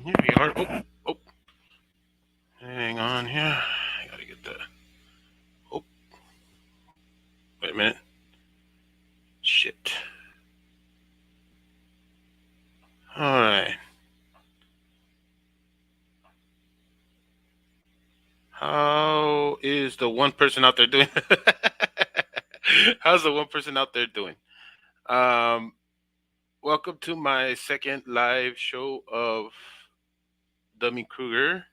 Here we are. Oh, hang on here. I gotta get the. Oh, wait a minute. Shit. All right. How is the one person out there doing? How's the one person out there doing? Um, Welcome to my second live show of Dummy Kruger.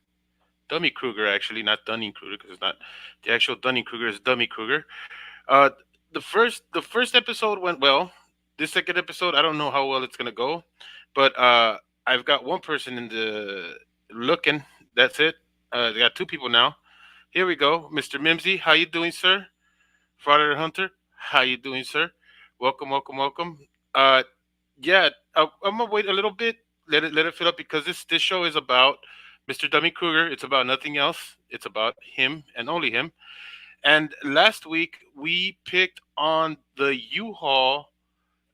Dummy Kruger, actually, not Dunning Kruger, because it's not the actual Dunning Kruger. Is Dummy Kruger. Uh, the first episode went well. This second episode, I don't know how well it's gonna go, but I've got one person in the looking. That's it. They got two people now. Here we go, Mr. Mimsy. How you doing, sir? Fraud Hunter. How you doing, sir? Welcome, welcome, welcome. Uh, yeah, I'm gonna wait a little bit. Let it fill up because this show is about Mr. Dummy Kruger. It's about nothing else. It's about him and only him. And last week we picked on the U-Haul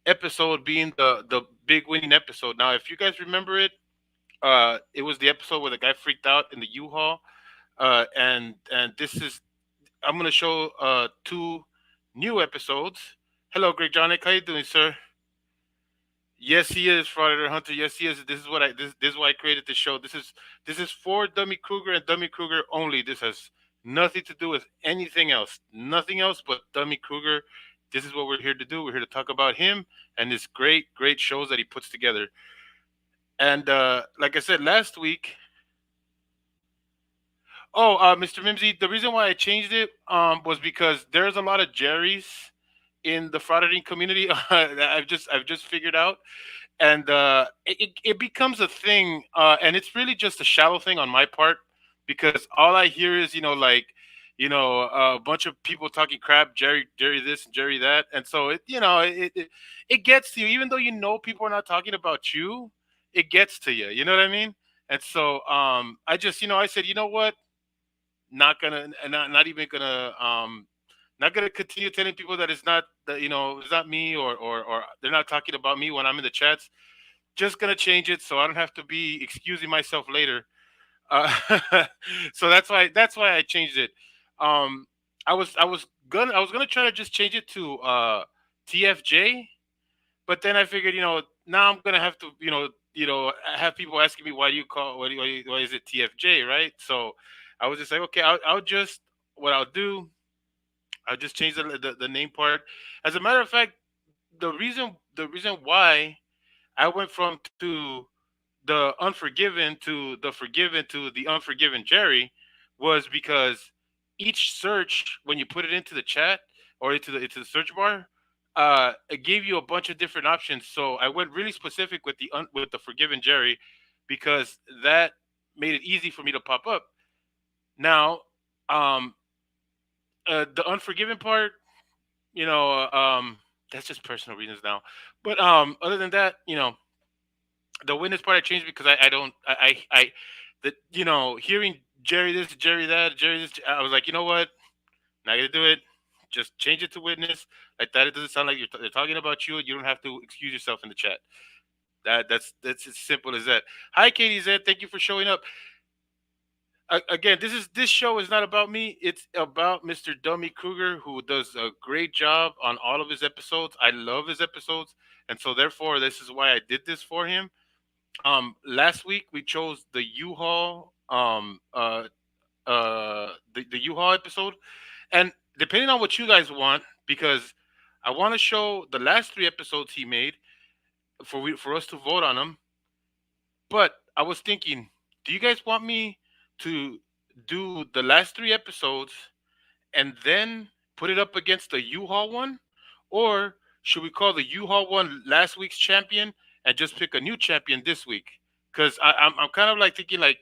episode being the big winning episode. Now, if you guys remember it, it was the episode where the guy freaked out in the U-Haul. And this is I'm gonna show two new episodes. Hello, Greg Johnnick. How you doing, sir? Yes, he is Fraud Hunter. Yes, he is. This is why I created this show. This is for Dummy Kruger and Dummy Kruger only. This has nothing to do with anything else. Nothing else but Dummy Kruger. This is what we're here to do. We're here to talk about him and his great shows that he puts together. And like I said last week, Mr. Mimsy, the reason why I changed it was because there's a lot of Jerry's in the frauditing community. That I've just figured out, and it becomes a thing, and it's really just a shallow thing on my part because all I hear is a bunch of people talking crap, Jerry this and Jerry that, and so it gets to you, even though people are not talking about you, it gets to you. You know what I mean? And so I just I said, you know what, not even gonna not gonna continue telling people that it's not me, or they're not talking about me when I'm in the chats. Just gonna change it so I don't have to be excusing myself later. Uh, so that's why I changed it. Um, I was gonna try to just change it to TFJ, but then I figured, now I'm gonna have to, have people asking me, why do you call why is it TFJ, right? So I was just like, okay, I'll just what I'll do, I'll just change the name part. As a matter of fact, the reason why I went from to the Unforgiven to the Forgiven to the Unforgiven Jerry was because each search, when you put it into the chat or into the search bar, it gave you a bunch of different options. So I went really specific with the Forgiven Jerry because that made it easy for me to pop up. Now, um, the Unforgiven part, you know, uh, um, that's just personal reasons now. But other than that, the witness part I changed because I don't that hearing Jerry this, Jerry that, Jerry this, I was like, you know what, not gonna do it. Just change it to witness. Like that, it doesn't sound like they're talking about you. You don't have to excuse yourself in the chat. That's as simple as that. Hi, Katie Z. Thank you for showing up. Again, this show is not about me. It's about Mr. Dummy Kruger, who does a great job on all of his episodes. I love his episodes, and so therefore, this is why I did this for him. Last week we chose the U-Haul the U-Haul episode, and depending on what you guys want, because I want to show the last three episodes he made for us to vote on them. But I was thinking, do you guys want me to do the last three episodes and then put it up against the U-Haul one, or should we call the U-Haul one last week's champion and just pick a new champion this week? Because I'm kind of like thinking, like,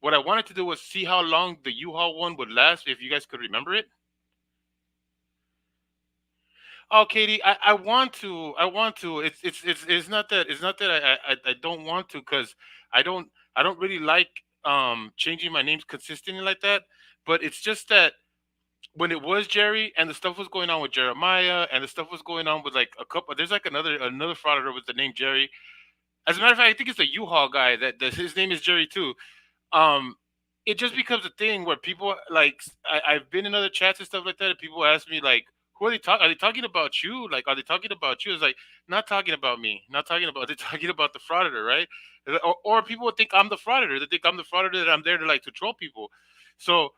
what I wanted to do was see how long the U-Haul one would last, if you guys could remember it. Oh, Katie, I want to. I want to. It's not that I don't want to, because I don't I don't really like changing my names consistently like that. But it's just that when it was Jerry and the stuff was going on with Jeremiah and the stuff was going on with like a couple, there's like another frauditor with the name Jerry. As a matter of fact, I think it's a U-Haul guy that his name is Jerry too. um it just becomes a thing where people like I've been in other chats and stuff like that, and people ask me like, who are they talking? Are they talking about you? Like, are they talking about you? It's like, not talking about me, not talking about. They're talking about the frauditor, right? Or people would think I'm the frauditor. They think I'm the frauditor, that I'm there to like to troll people. So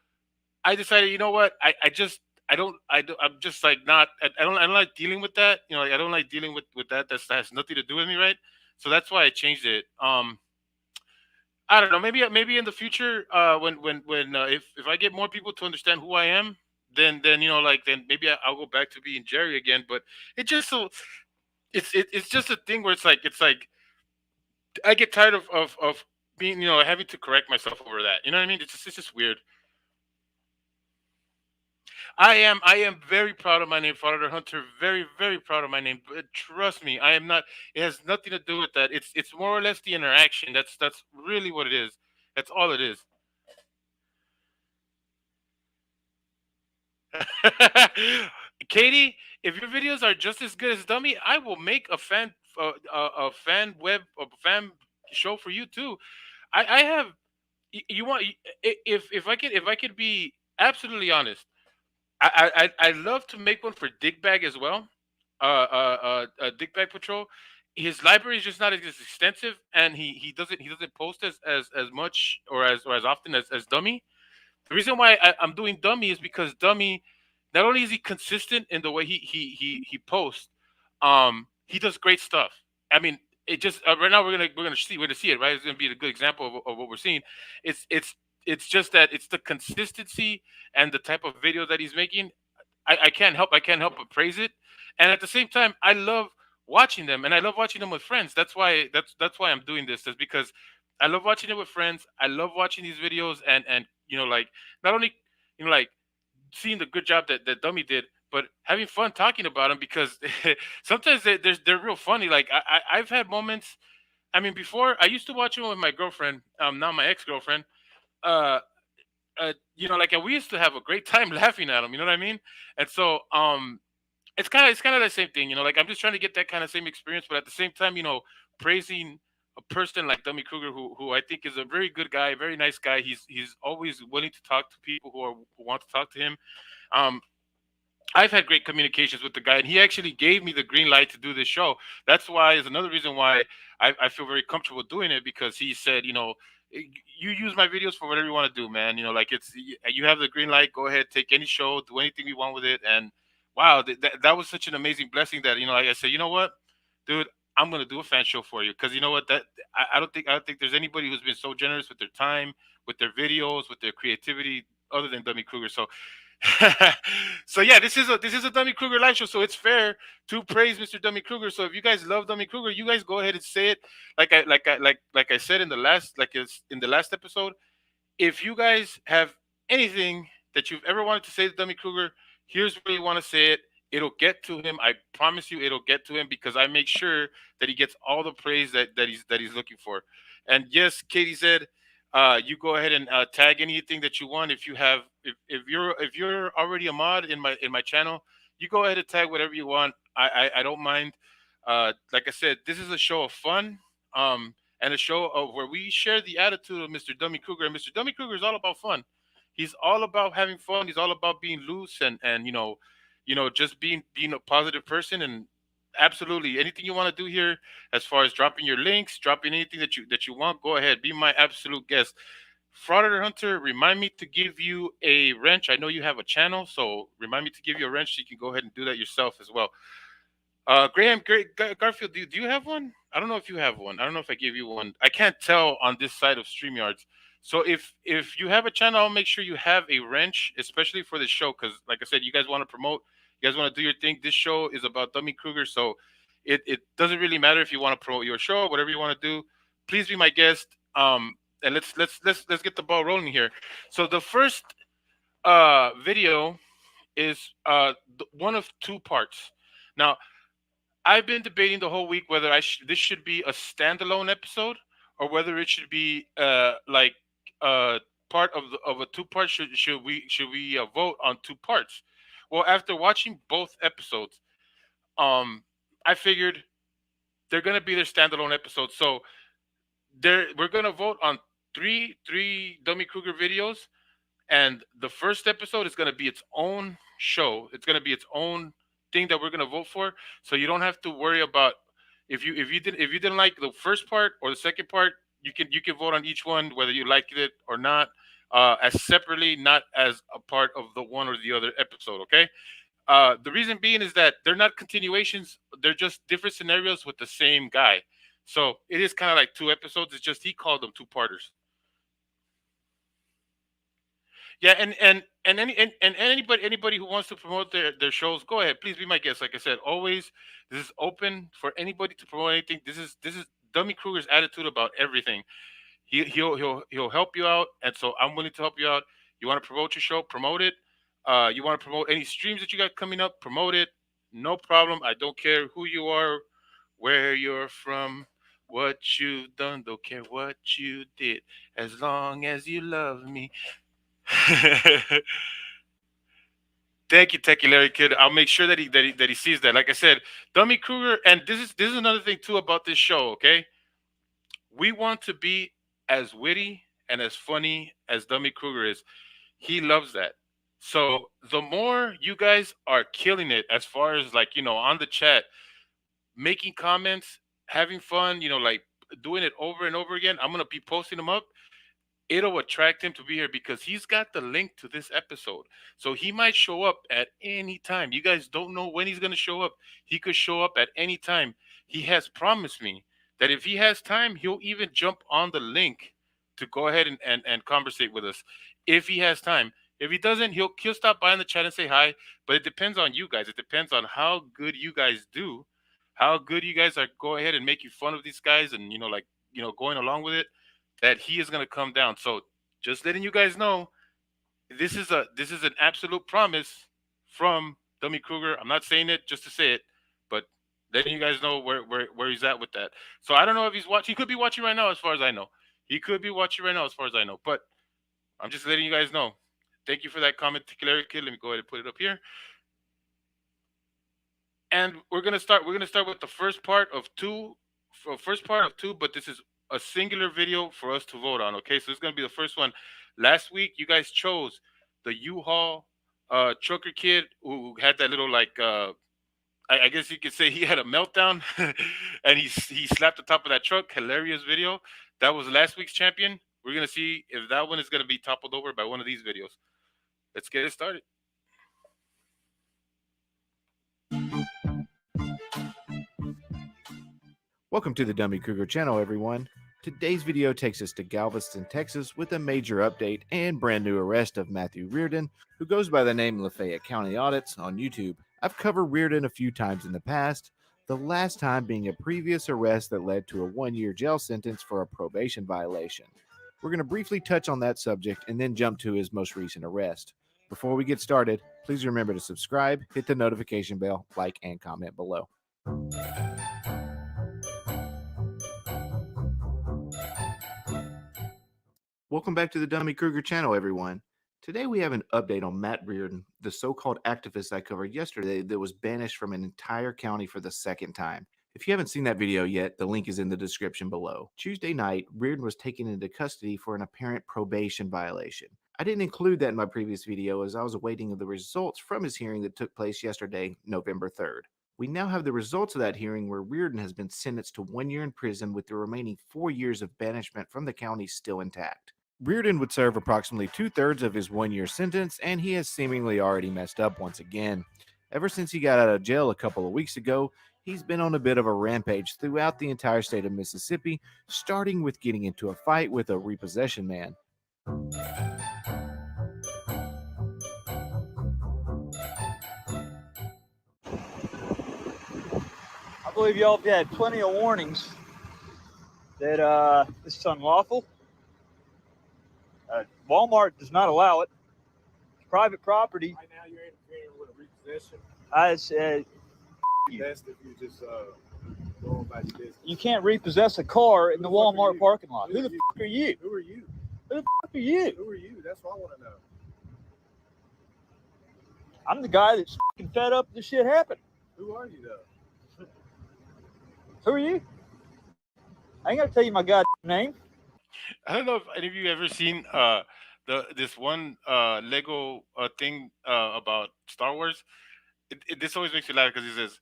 I decided, you know what? I just I'm just like not. I don't like dealing with that. You know, like, I don't like dealing with that. That has nothing to do with me, right? So that's why I changed it. I don't know. Maybe in the future, when if I get more people to understand who I am, then you know, like, then maybe I'll go back to being Jerry again. But it just so it's just a thing where it's like I get tired of being, you know, having to correct myself over that. You know what I mean? It's just weird. I am very proud of my name, Father Hunter. Very proud of my name. But trust me, I am not. It has nothing to do with that. It's more or less the interaction. That's really what it is. That's all it is. Katie, if your videos are just as good as Dummy, I will make a fan web a fan show for you too. I have you want if I could be absolutely honest, I love to make one for Dick Bag as well. Dick Bag Patrol. His library is just not as extensive, and he doesn't post as much or as often as Dummy. The reason why I'm doing Dummy is because Dummy, not only is he consistent in the way he posts, he does great stuff. I mean, it just right now we're gonna see it, right. It's gonna be a good example of what we're seeing. It's it's just that it's the consistency and the type of video that he's making. I can't help but praise it, and at the same time, I love watching them, and I love watching them with friends. That's why I'm doing this. Is because I love watching it with friends. I love watching these videos, and you know, like, not only, you know, like, seeing the good job that Dummy did, but having fun talking about them, because sometimes they're real funny. Like, I've had moments. I mean, before I used to watch them with my girlfriend, now my ex girlfriend. Uh, you know, like, and we used to have a great time laughing at them. You know what I mean? And so, it's kind of the same thing. You know, like, I'm just trying to get that kind of same experience, but at the same time, you know, praising a person like Dummy Kruger, who I think is a very good guy, very nice guy. He's always willing to talk to people who want to talk to him. Um, I've had great communications with the guy, and he actually gave me the green light to do this show. That's why is another reason why I feel very comfortable doing it, because he said, you know, you use my videos for whatever you want to do, man. You know, like, you have the green light. Go ahead, take any show, do anything you want with it. And wow, that was such an amazing blessing that, you know, like I said, you know what, dude, I'm gonna do a fan show for you, because you know what, that I don't think there's anybody who's been so generous with their time, with their videos, with their creativity, other than Dummy Kruger. So so yeah, this is a Dummy Kruger live show, so it's fair to praise Mr. Dummy Kruger. So if you guys love Dummy Kruger, you guys go ahead and say it, like I said in the last, like, it's in the last episode. If you guys have anything that you've ever wanted to say to Dummy Kruger, here's where you want to say it. It'll get to him. I promise you, it'll get to him, because I make sure that he gets all the praise that he's looking for. And yes, Katie said, you go ahead and tag anything that you want. If you have, if you're already a mod in my channel, you go ahead and tag whatever you want. I don't mind. Like I said, this is a show of fun. And a show of where we share the attitude of Mr. Dummy Kruger. And Mr. Dummy Kruger is all about fun. He's all about having fun. He's all about being loose, and just being a positive person. And absolutely anything you want to do here, as far as dropping your links, dropping anything that you want, go ahead. Be my absolute guest. Frauditor Hunter, remind me to give you a wrench. I know you have a channel, so remind me to give you a wrench so you can go ahead and do that yourself as well. Graham, Garfield, do you have one? I don't know if you have one. I don't know if I gave you one. I can't tell on this side of StreamYards. So if you have a channel, I'll make sure you have a wrench, especially for the show, because like I said, you guys want to promote, you guys want to do your thing. This show is about Dummy Kruger, so it doesn't really matter if you want to promote your show, whatever you want to do. Please be my guest. And let's get the ball rolling here. So the first video is one of two parts. Now, I've been debating the whole week whether this should be a standalone episode, or whether it should be like part of a two part. Should we vote on two parts? Well, after watching both episodes, um, I figured they're gonna be their standalone episodes. So we're gonna vote on three Dummy Kruger videos, and the first episode is going to be its own show. It's going to be its own thing that we're going to vote for. So you don't have to worry about if you didn't like the first part or the second part. You can vote on each one whether you liked it or not, as separately, not as a part of the one or the other episode. Okay. The reason being is that they're not continuations; they're just different scenarios with the same guy. So it is kind of like two episodes. It's just he called them two parters. Yeah, and anybody who wants to promote their shows, go ahead. Please be my guest. Like I said, always this is open for anybody to promote anything. This is Dummy Kruger's attitude about everything. He'll help you out, and so I'm willing to help you out. You want to promote your show, promote it. You want to promote any streams that you got coming up, promote it. No problem. I don't care who you are, where you're from, what you've done. Don't care what you did, as long as you love me. Thank you, Larry Kid. I'll make sure that he sees that. Like I said, Dummy Kruger, and this is another thing too about this show. Okay, we want to be as witty and as funny as Dummy Kruger is. He loves that. So the more you guys are killing it, as far as like on the chat, making comments, having fun, like doing it over and over again, I'm gonna be posting them up. It'll attract him to be here because he's got the link to this episode. So he might show up at any time. You guys don't know when he's going to show up. He could show up at any time. He has promised me that if he has time, he'll even jump on the link to go ahead and conversate with us if he has time. If he doesn't, he'll stop by in the chat and say hi. But it depends on you guys. It depends on how good you guys do, how good you guys are. Go ahead and making fun of these guys and going along with it, that he is going to come down. So just letting you guys know, this is an absolute promise from Dummy Kruger. I'm not saying it just to say it, but letting you guys know where he's at with that. So I don't know if he's watching. He could be watching right now, as far as I know. He could be watching right now, as far as I know. But I'm just letting you guys know. Thank you for that comment, Larry Kid. Let me go ahead and put it up here. And we're gonna start. We're gonna start with the first part of two. First part of two, but this is a singular video for us to vote on. Okay, so it's gonna be the first one. Last week, you guys chose the Uhaul trucker kid who had that little like I guess you could say he had a meltdown and he slapped the top of that truck. Hilarious video. That was last week's champion. We're gonna see if that one is gonna be toppled over by one of these videos. Let's get it started. Welcome to the Dummy Kruger channel, everyone. Today's video takes us to Galveston, Texas with a major update and brand new arrest of Matthew Reardon, who goes by the name Lafayette County Audits on YouTube. I've covered Reardon a few times in the past, the last time being a previous arrest that led to a 1-year jail sentence for a probation violation. We're going to briefly touch on that subject and then jump to his most recent arrest. Before we get started, please remember to subscribe, hit the notification bell, like, and comment below. Welcome back to the Dummy Kruger channel, everyone. Today we have an update on Matt Reardon, the so-called activist I covered yesterday that was banished from an entire county for the second time. If you haven't seen that video yet, the link is in the description below. Tuesday night, Reardon was taken into custody for an apparent probation violation. I didn't include that in my previous video as I was awaiting the results from his hearing that took place yesterday, November 3rd. We now have the results of that hearing where Reardon has been sentenced to 1 year in prison with the remaining 4 years of banishment from the county still intact. Reardon would serve approximately 2/3 of his 1-year sentence, and he has seemingly already messed up once again. Ever since he got out of jail a couple of weeks ago, he's been on a bit of a rampage throughout the entire state of Mississippi, starting with getting into a fight with a repossession man. I believe y'all have had plenty of warnings that this is unlawful. Walmart does not allow it. It's private property. Right now, you're interfering with a repossession. I said Best if you just go on by your business. you can't repossess a car in the Walmart parking lot. Who the fuck are you? Who are you? Who the fuck are you? Who are you? That's what I want to know. I'm the guy that's fucking fed up this shit happened. Who are you, though? Who are you? I ain't got to tell you my goddamn name. I don't know if any of you ever seen this one Lego thing about Star Wars. This always makes me laugh because he says,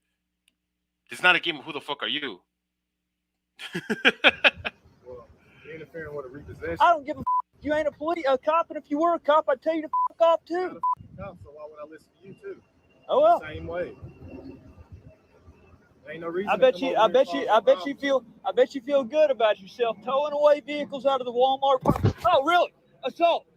"It's not a game of who the fuck are you." Well, you're interfering with a repossession. I don't give a f. You ain't a cop, and if you were a cop, I'd tell you to fuck off I'm too. not a cop, so why would I listen to you too? Oh well. Same way. There ain't no reason. I bet you feel good about yourself towing away vehicles out of the Walmart park. Oh, really? Assault.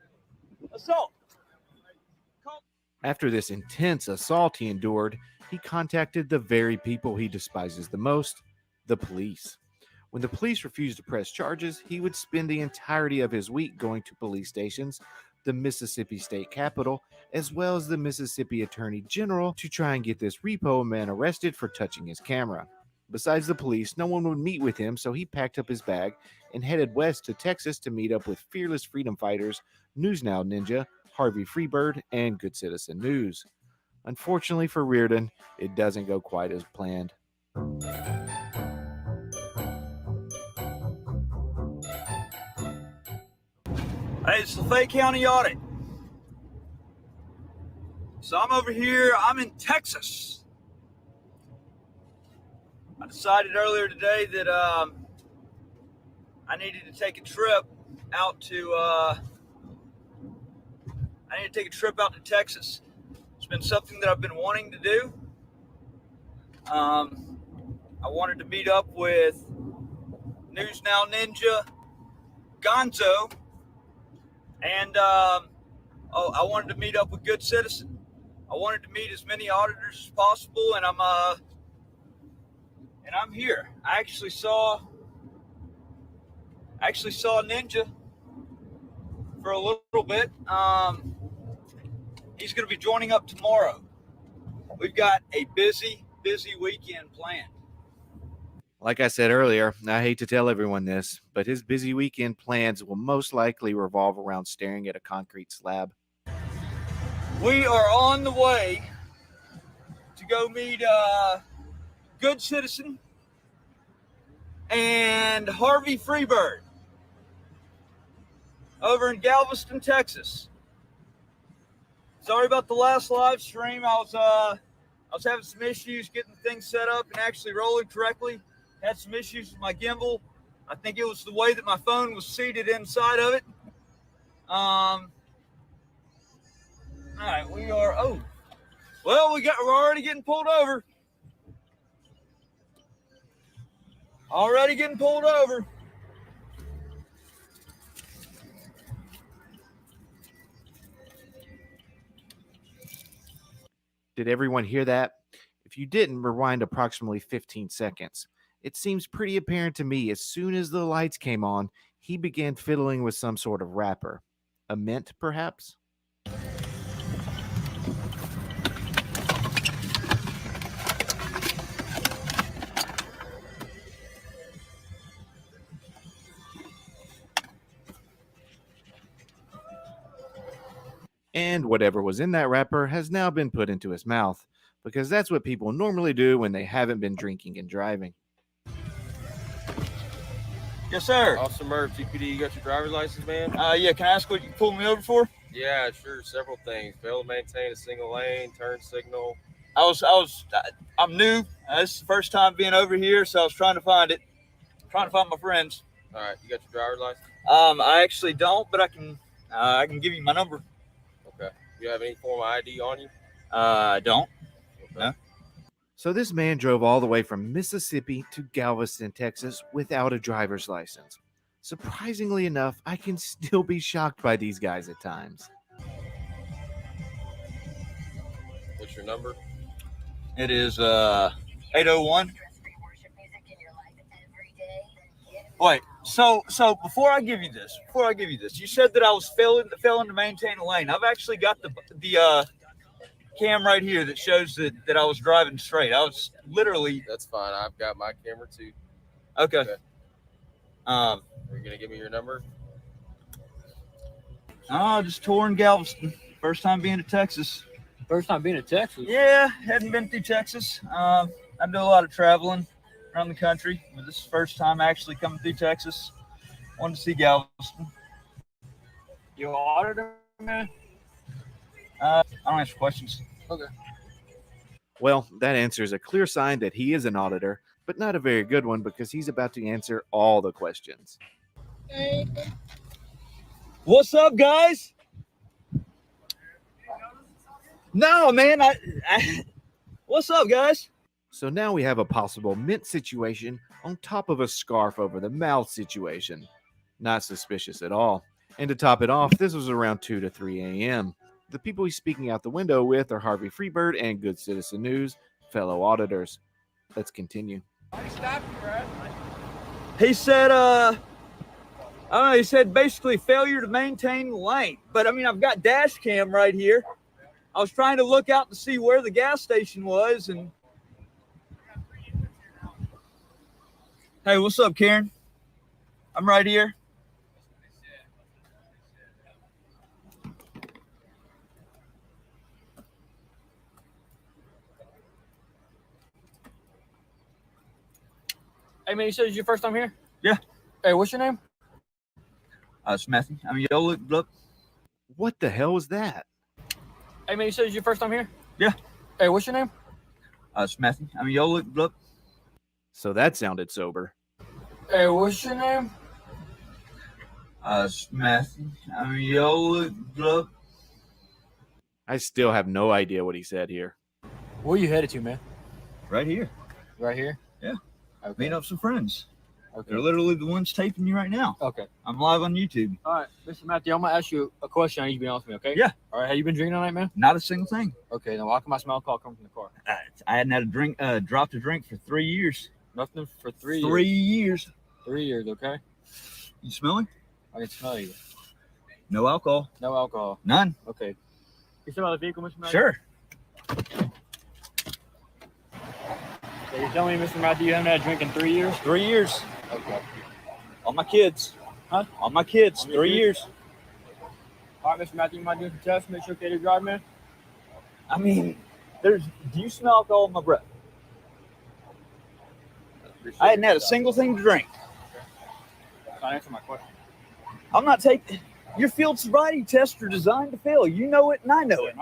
After this intense assault he endured, he contacted the very people he despises the most, the police. When the police refused to press charges, he would spend the entirety of his week going to police stations, the Mississippi State Capitol, as well as the Mississippi Attorney General to try and get this repo man arrested for touching his camera. Besides the police, no one would meet with him, so he packed up his bag and headed west to Texas to meet up with fearless freedom fighters, News Now Ninja, Harvey Freebird, and Good Citizen News. Unfortunately for Reardon, it doesn't go quite as planned. Hey, it's the Fayette County Audit. So I'm over here. I'm in Texas. I decided earlier today that I needed to take a trip out to Texas. It's been something that I've been wanting to do. I wanted to meet up with News Now Ninja, Gonzo, and I wanted to meet up with Good Citizen. I wanted to meet as many auditors as possible, and I'm here. I actually saw Ninja for a little bit. He's going to be joining up tomorrow. We've got a busy weekend planned. Like I said earlier, I hate to tell everyone this, but his busy weekend plans will most likely revolve around staring at a concrete slab. We are on the way to go meet Good Citizen and Harvey Freebird over in Galveston, Texas. Sorry about the last live stream. I was having some issues getting things set up and actually rolling correctly. Had some issues with my gimbal. I think it was the way that my phone was seated inside of it. All right, we're already getting pulled over. Did everyone hear that? If you didn't, rewind approximately 15 seconds. It seems pretty apparent to me as soon as the lights came on, he began fiddling with some sort of wrapper. A mint, perhaps? And whatever was in that wrapper has now been put into his mouth, because that's what people normally do when they haven't been drinking and driving. Yes, sir. Officer Murph, CPD, you got your driver's license, man? Yeah, can I ask what you pulled me over for? Yeah, sure. Several things. Fail to maintain a single lane, turn signal. I'm new. This is the first time being over here, so I was trying to find my friends. All right, you got your driver's license? I actually don't, but I can give you my number. Okay. You have any form of ID on you? I don't. Okay. No. So this man drove all the way from Mississippi to Galveston, Texas without a driver's license. Surprisingly enough, I can still be shocked by these guys at times. What's your number? It is 801. Wait, so before I give you this, you said that I was failing to maintain a lane. I've actually got the cam right here that shows that I was driving straight. I was literally. That's fine. I've got my camera too. Okay. Are you gonna give me your number? Just touring Galveston. First time being to Texas. First time being to Texas? Yeah, hadn't been through Texas. I do a lot of traveling around the country, but this is the first time actually coming through Texas. Wanted to see Galveston. You auditor, man? I don't answer questions. Okay. Well, that answer is a clear sign that he is an auditor, but not a very good one because he's about to answer all the questions. What's up, guys? No, man. What's up, guys? So now we have a possible mint situation on top of a scarf over the mouth situation. Not suspicious at all. And to top it off, this was around 2 to 3 a.m. The people he's speaking out the window with are Harvey Freebird and Good Citizen News, fellow auditors. Let's continue. He said, I don't know, he said basically failure to maintain lane. But I mean, I've got dash cam right here. I was trying to look out to see where the gas station was. And hey, what's up, Karen? I'm right here. Hey, man, you said it's your first time here? Yeah. Hey, what's your name? It's Matthew. I mean, yo, look. What the hell is that? Hey, man, you said it's your first time here? Yeah. Hey, what's your name? It's Matthew. I mean, yo, look. So that sounded sober. Hey, what's your name? It's Matthew. I mean, yo, look. I still have no idea what he said here. Where you headed to, man? Right here. Right here? Yeah. Okay. Meeting up some friends. Okay. They're literally the ones taping you right now. Okay. I'm live on YouTube. All right, Mr. Matthew, I'm going to ask you a question. I need you to be honest with me, okay? Yeah. All right, have you been drinking tonight, man? Not a single thing. Okay, then why come I smell alcohol coming from the car? I hadn't had a drink, dropped a drink for 3 years. Nothing for 3 years. 3 years. 3 years, okay? You smell it? I can smell you. No alcohol. No alcohol. None. Okay. You still have the vehicle, Mr. Matthew? Sure. So you're telling me, Mr. Matthew, you haven't had a drink in 3 years? 3 years. Okay. On my kids. Huh? On my kids. On your 3 kids? years. All right, Mr. Matthew, you mind doing some tests? Make sure you're okay to drive, man? I mean, do you smell alcohol in my breath? I hadn't had a single thing to drink. Not answer my question. I'm not taking. Your field sobriety tests are designed to fail. You know it, and I know it.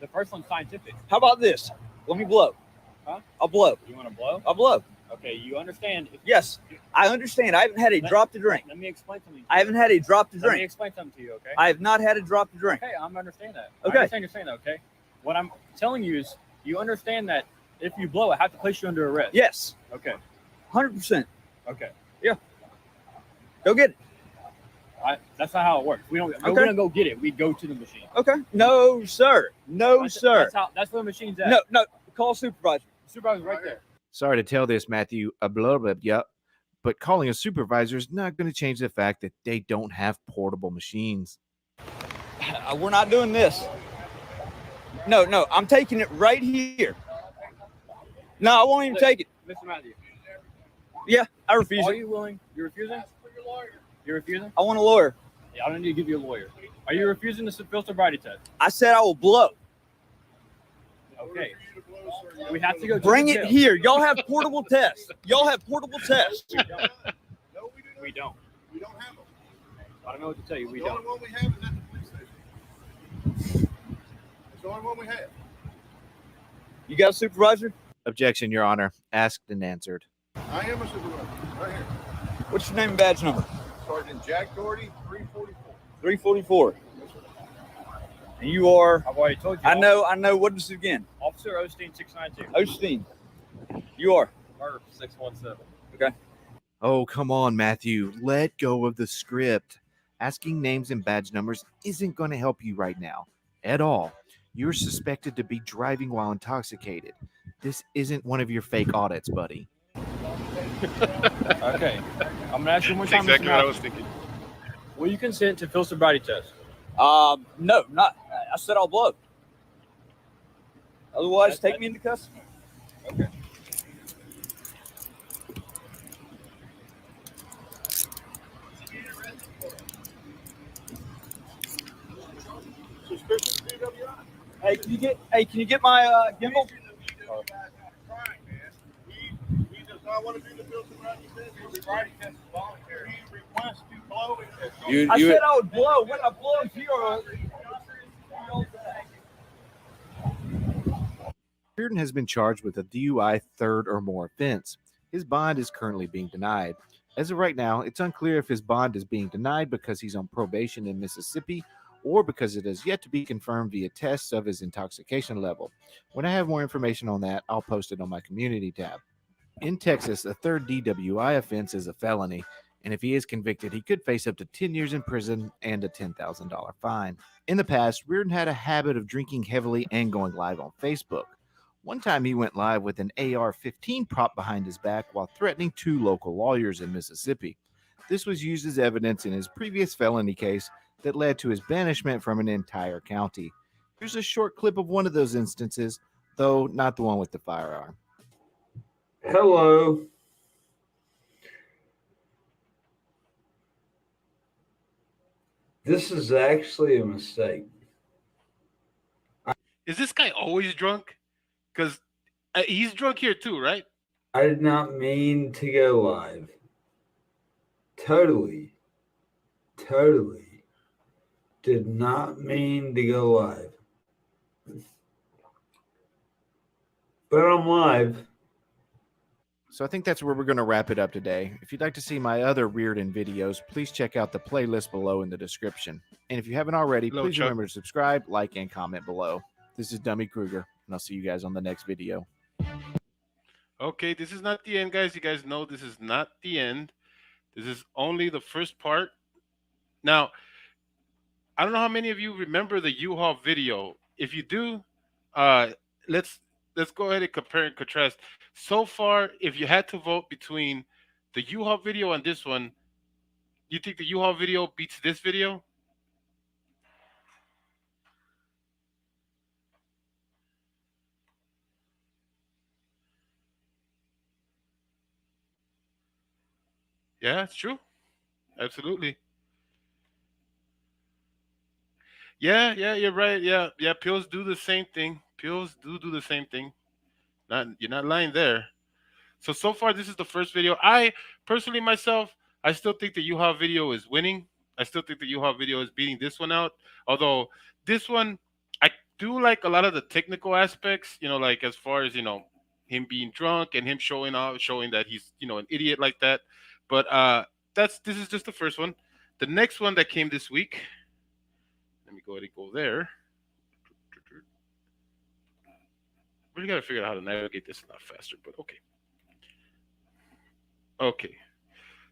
The first one's scientific. How about this? Let me blow. Huh? I'll blow. You want to blow? I'll blow. Okay, you understand. Yes, I understand. I haven't had a drop to drink. Let me explain something. I haven't had a drop to Let me drink. explain something to you, okay? I have not had a drop to drink. Okay, I understand that. Okay. I understand you're saying that, okay? What I'm telling you is you understand that if you blow, I have to place you under arrest. Yes, Okay. 100%. Okay. Go get it. That's not how it works. We don't go get it. We go to the machine. Okay. No, sir. No, That's- sir. That's where the machine's at. No. Call supervisor. Supervisor's right there. Sorry to tell this, Matthew, a blah, blah, yeah, but calling a supervisor is not going to change the fact that they don't have portable machines. We're not doing this. No. I'm taking it right here. No, I won't even take it. Mr. Matthew, Yeah, I refuse are it. you willing? You're refusing? You're refusing? I want a lawyer. Yeah, I don't need to give you a lawyer. Are you refusing the field sobriety test? I said I will blow. Okay. We have to go. Bring to it jail. here. Y'all have portable tests. Y'all have portable tests. We don't. We don't have them. I don't know what to tell you. We The only don't. one we have is at the police station. It's the only one we have. You got a supervisor? Objection, Your Honor. Asked and answered. I am a supervisor. Right here. What's your name and badge number? Sergeant Jack Doherty, 344. 344. And you are. I've already told you. I know. What is it again? Officer Osteen 692. Osteen. You are. Murph 617. Oh, come on, Matthew. Let go of the script. Asking names and badge numbers isn't going to help you right now at all. You're suspected to be driving while intoxicated. This isn't one of your fake audits, buddy. Okay. I'm gonna ask you one That's time. exactly Mr. what I Matthew. was thinking. Will you consent to field sobriety test? No, not. I said I'll blow. Otherwise, That's- take me into custody. Okay. Suspicious DWI. Hey, can you get my gimbal? Trying, man. He does not want to do the field sobriety test? Sobriety test is voluntary. You request to blow it. I said I would blow. When I blow zero. Reardon has been charged with a DUI third or more offense. His bond is currently being denied. As of right now, it's unclear if his bond is being denied because he's on probation in Mississippi or because it has yet to be confirmed via tests of his intoxication level. When I have more information on that, I'll post it on my community tab. In Texas, a third DWI offense is a felony, and if he is convicted, he could face up to 10 years in prison and a $10,000 fine. In the past, Reardon had a habit of drinking heavily and going live on Facebook. One time he went live with an AR-15 prop behind his back while threatening 2 local lawyers in Mississippi. This was used as evidence in his previous felony case that led to his banishment from an entire county. Here's a short clip of one of those instances, though not the one with the firearm. Hello. This is actually a mistake. Is this guy always drunk? Because he's drunk here too, right? I did not mean to go live. Totally did not mean to go live. But I'm live. So I think that's where we're going to wrap it up today. If you'd like to see my other Reardon videos, please check out the playlist below in the description. And if you haven't already, Hello, please Chuck. remember to subscribe, like, and comment below. This is Dummy Krueger, and I'll see you guys on the next video. Okay, this is not the end, guys. You guys know this is not the end. This is only the first part. Now, I don't know how many of you remember the Uhaul video. If you do, let's go ahead and compare and contrast. So far, if you had to vote between the Uhaul video and this one, you think the Uhaul video beats this video? Yeah, it's true. Absolutely. Yeah, you're right. Yeah, pills do the same thing. Pills do the same thing. You're not lying there. So far, this is the first video. I personally myself, I still think the Uhaul video is winning. I still think the Uhaul video is beating this one out. Although this one, I do like a lot of the technical aspects. Like as far as him being drunk and him showing that he's an idiot like that. But this is just the first one. The next one that came this week. Let me go ahead and go there. We gotta figure out how to navigate this a lot faster, but okay. Okay.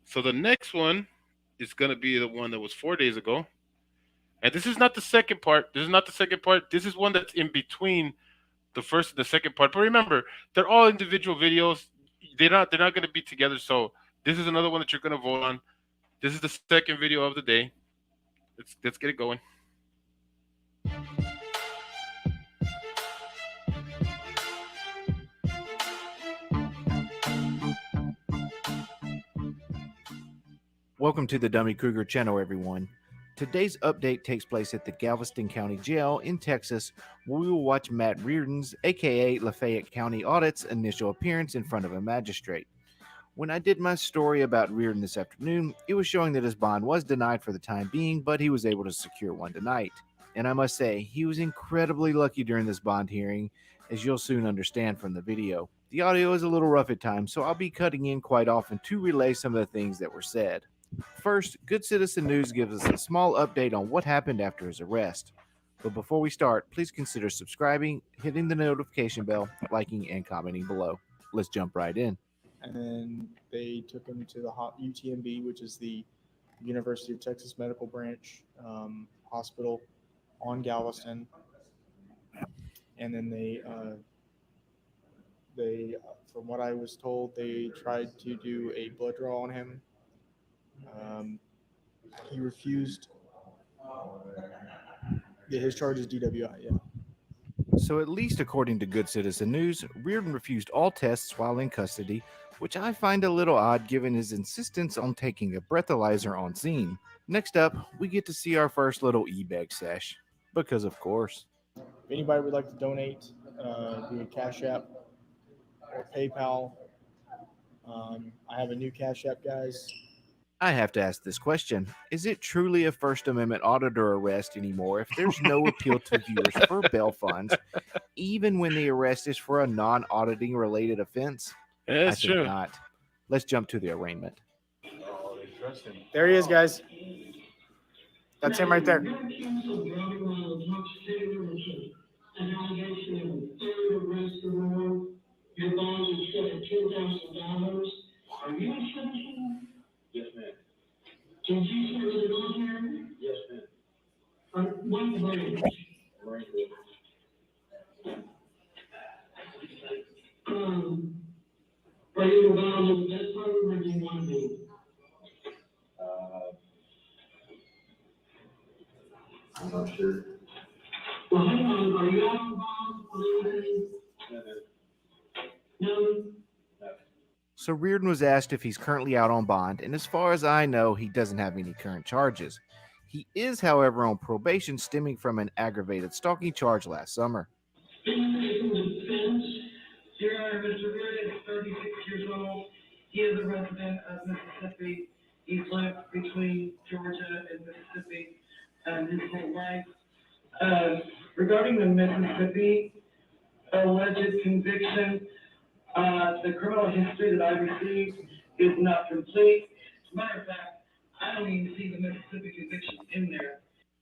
So the next one is gonna be the one that was 4 days ago. And this is not the second part. This is one that's in between the first and the second part. But remember, they're all individual videos. They're not gonna be together. So this is another one that you're gonna vote on. This is the second video of the day. Let's get it going. Welcome to the Dummy Krueger channel, everyone. Today's update takes place at the Galveston County Jail in Texas, where we will watch Matt Reardon's, aka Lafayette County Audit's, initial appearance in front of a magistrate. When I did my story about Reardon this afternoon, it was showing that his bond was denied for the time being, but he was able to secure one tonight. And I must say, he was incredibly lucky during this bond hearing, as you'll soon understand from the video. The audio is a little rough at times, so I'll be cutting in quite often to relay some of the things that were said. First, Good Citizen News gives us a small update on what happened after his arrest. But before we start, please consider subscribing, hitting the notification bell, liking, and commenting below. Let's jump right in. And then they took him to the UTMB, which is the University of Texas Medical Branch Hospital on Galveston. And then they, from what I was told, they tried to do a blood draw on him. He refused. Yeah, his charge is DWI, yeah. So at least according to Good Citizen News, Reardon refused all tests while in custody, which I find a little odd given his insistence on taking a breathalyzer on scene. Next up, we get to see our first little e-bag sesh, because of course. If anybody would like to donate via Cash App or PayPal, I have a new Cash App, guys. I have to ask this question. Is it truly a First Amendment auditor arrest anymore if there's no appeal to viewers for bail funds, even when the arrest is for a non-auditing related offense? Yeah, I it's think true. not. Let's jump to the arraignment. Oh, they trust him. There he is, guys. That's him right there. You're accused of driving while intoxicated an allegation of a third arrest warrant. Your bond is set at $10,000. Are you a citizen? Yes, ma'am. Did you serve in the military? Yes, ma'am. What branch? Marine Corps. Are you involved in that program or do you want to be? I'm not sure. Well, hang on, are you out involved with anything? No? So Reardon was asked if he's currently out on bond, and as far as I know, he doesn't have any current charges. He is, however, on probation stemming from an aggravated stalking charge last summer. Your Honor, Mr. Reardon is 36 years old. He is a resident of Mississippi. He's lived between Georgia and Mississippi his whole life. Regarding the Mississippi alleged conviction, the criminal history that I received is not complete. As a matter of fact, I don't even see the Mississippi conviction in there.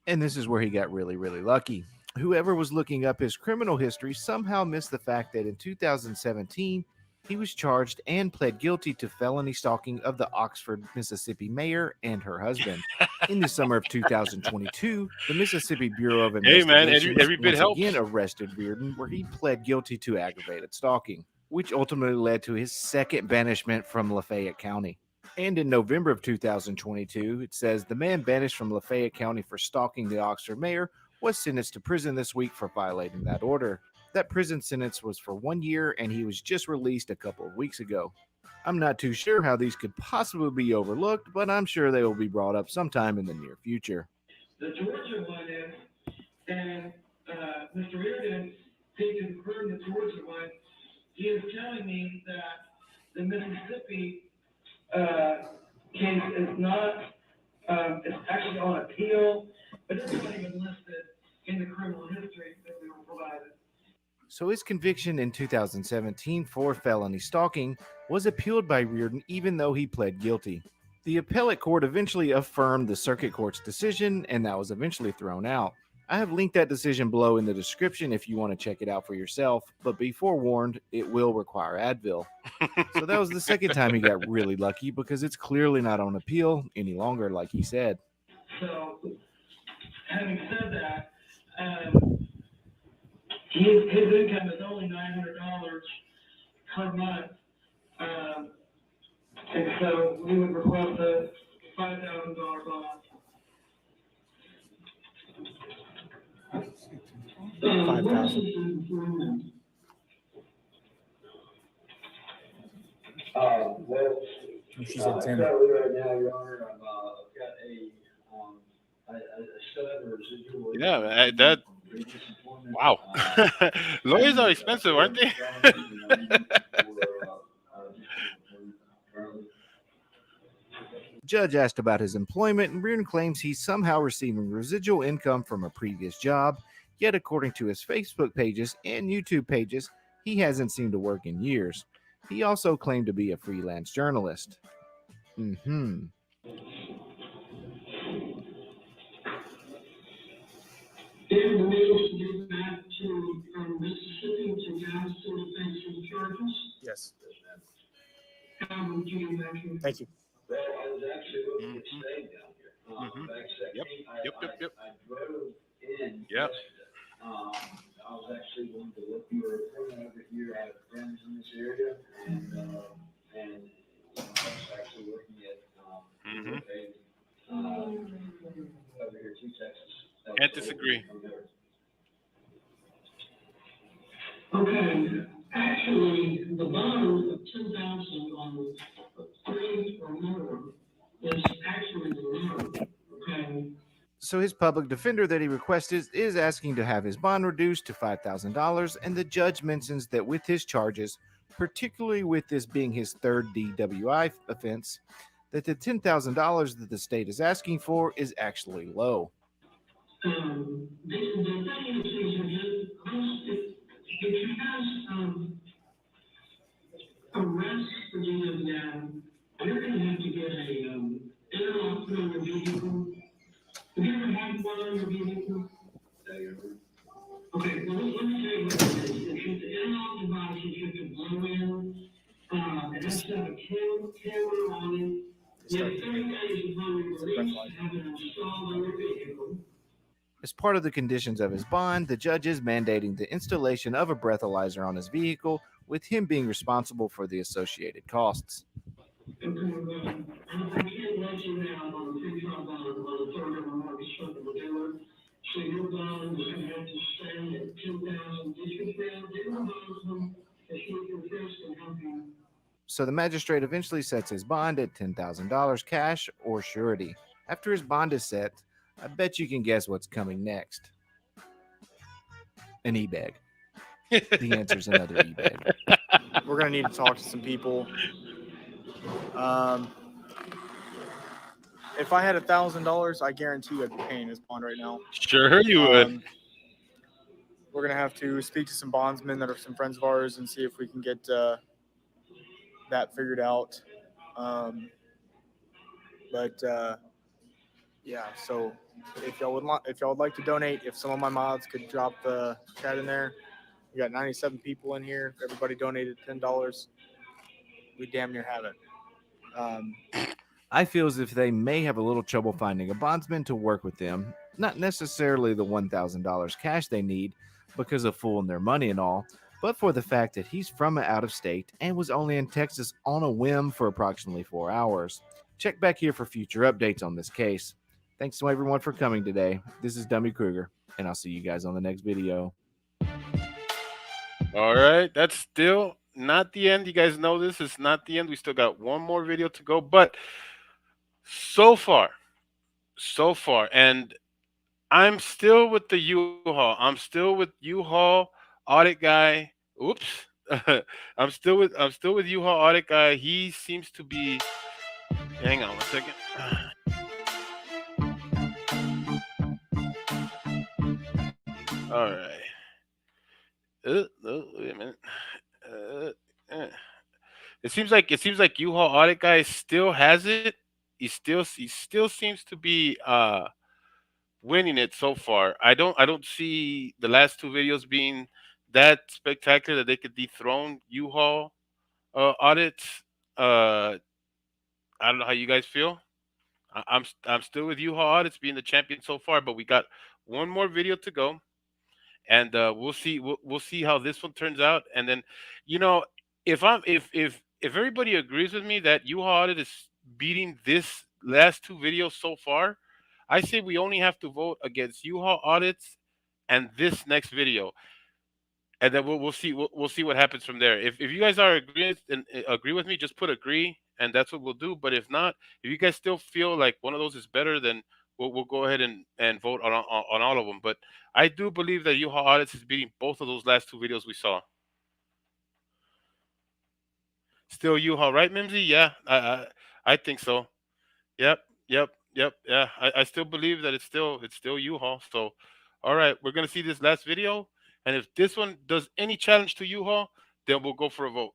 And this is where he got really, really lucky. Whoever was looking up his criminal history somehow missed the fact that in 2017, he was charged and pled guilty to felony stalking of the Oxford, Mississippi mayor and her husband. In the summer of 2022, the Mississippi Bureau of Hey, man, Investigation every bit once helps. again arrested Reardon, where he pled guilty to aggravated stalking, which ultimately led to his second banishment from Lafayette County. And in November of 2022, it says the man banished from Lafayette County for stalking the Oxford mayor was sentenced to prison this week for violating that order. That prison sentence was for 1 year, and he was just released a couple of weeks ago. I'm not too sure how these could possibly be overlooked, but I'm sure they will be brought up sometime in the near future. The Georgia one is, and Mr. Reardon, to confirm the Georgia one, he is telling me that the Mississippi case is not, it's actually on appeal, but it's not even listed in the criminal history that we were provided. So his conviction in 2017 for felony stalking was appealed by Reardon even though he pled guilty. The appellate court eventually affirmed the circuit court's decision, and that was eventually thrown out. I have linked that decision below in the description if you want to check it out for yourself, but be forewarned, it will require Advil. So that was the second time he got really lucky because it's clearly not on appeal any longer, like he said. So, having said that, his income is only $900 per month, and so we would request a $5,000 bond. $5,000. Well, She said 10. currently right now, Your Honor, I've got I still have a residual. Yeah, that. Wow. Lawyers are expensive, aren't they? Judge asked about his employment, and Reardon claims he's somehow receiving residual income from a previous job, yet according to his Facebook pages and YouTube pages, he hasn't seemed to work in years. He also claimed to be a freelance journalist. Did the mail get back to from Mississippi to Galveston to face some charges? Yes. How would you imagine? Thank you. Well, I was actually looking at staying down here. Yep. I drove in. Yep. I was actually going to look for a permanent over here. I have friends in this area, and I was actually looking at over here to Texas. Can't disagree. Okay, actually, the bond of 10,000 on 3 or more is actually the loan, okay? So his public defender that he requested is asking to have his bond reduced to $5,000, and the judge mentions that with his charges, particularly with this being his third DWI offense, that the $10,000 that the state is asking for is actually low. The thing is if you guys arrest for DWI, you're going to have to get a interlock put on your vehicle. Have you ever had one on your vehicle? Okay, well, let me tell you what it is. It's an interlock device that you have to blow in. It has to have a camera on it. You have 30 days upon your release to have it installed on your vehicle. As part of the conditions of his bond, the judge is mandating the installation of a breathalyzer on his vehicle, with him being responsible for the associated costs. Okay, well, I can't let you out on a pre-trial bond on a third of a mortgage company to do it. So your bond is going to have to stay at 10,000. Just because they don't do them, if you can fix and help you. So the magistrate eventually sets his bond at $10,000 cash or surety. After his bond is set, I bet you can guess what's coming next. An e-bag. The answer is another e-bag. We're gonna need to talk to some people. If I had $1,000, I guarantee you I'd be paying his bond right now. Sure, you would. We're gonna have to speak to some bondsmen that are some friends of ours and see if we can get that figured out. Yeah. So if y'all would like to donate, if some of my mods could drop the chat in there, we got 97 people in here. If everybody donated $10, we damn near have it. I feel as if they may have a little trouble finding a bondsman to work with them. Not necessarily the $1,000 cash they need because of fooling their money and all, but for the fact that he's from out of state and was only in Texas on a whim for approximately 4 hours. Check back here for future updates on this case. Thanks to everyone for coming today. This is Dummy Krueger, and I'll see you guys on the next video. All right, that's still not the end. You guys know this is not the end. We still got one more video to go, but so far, and I'm still with the U-Haul. I'm still with U-Haul audit guy. Oops. I'm still with U-Haul audit guy. He seems to be. Hang on one second. All right. Wait a minute. It seems like U-Haul audit guy still has it. He still seems to be winning it so far. I don't see the last two videos being that spectacular that they could dethrone U-Haul audits. I don't know how you guys feel. I'm still with U-Haul audits being the champion so far, but we got one more video to go, and we'll see how this one turns out. And then, if everybody agrees with me that U-Haul audit is beating this last two videos so far, I say we only have to vote against U-Haul audits and this next video, and then we'll see what happens from there. If you guys are agree with me, just put agree, and that's what we'll do. But if not, if you guys still feel like one of those is better, then we'll go ahead and vote on all of them. But I do believe that U-Haul audits is beating both of those last two videos we saw. Still U-Haul, right, Mimsy? Yeah, I think so. Yep. Yeah, I still believe that it's still U-Haul. So, all right, we're gonna see this last video, and if this one does any challenge to U-Haul, then we'll go for a vote.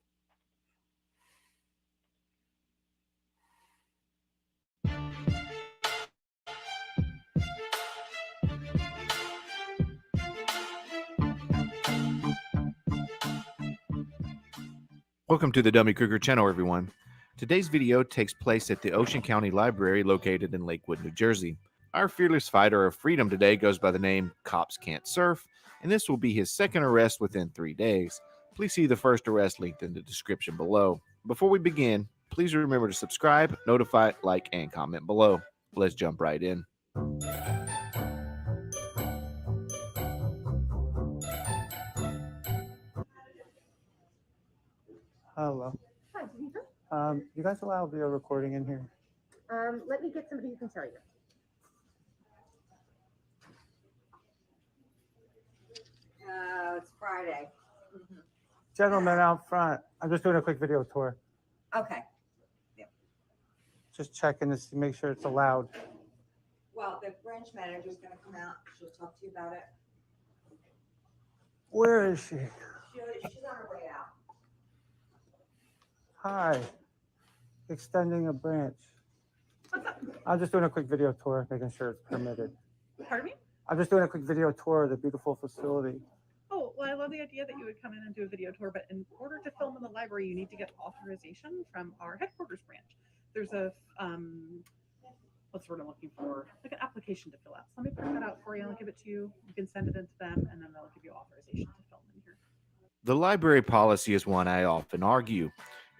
Welcome to the Dummy Krueger channel, everyone. Today's video takes place at the Ocean County Library located in Lakewood, New Jersey. Our fearless fighter of freedom today goes by the name Cops Can't Surf, and this will be his second arrest within 3 days. Please see the first arrest linked in the description below. Before we begin, please remember to subscribe, notify, like, and comment below. Let's jump right in. Hello. Hi. You guys allow video recording in here? Let me get somebody who can tell you. It's Friday. Gentlemen out front. I'm just doing a quick video tour. Okay. Just checking to make sure it's allowed. Well, the branch manager's gonna come out. She'll talk to you about it. Where is she? She's on her way out. Hi. Extending a branch. I'm just doing a quick video tour, making sure it's permitted. Pardon me? I'm just doing a quick video tour of the beautiful facility. Oh, well, I love the idea that you would come in and do a video tour, but in order to film in the library, you need to get authorization from our headquarters branch. There's a, what's the word I'm looking for? Like an application to fill out. So let me print that out for you. I'll give it to you. You can send it in to them, and then they'll give you authorization to film in here. The library policy is one I often argue.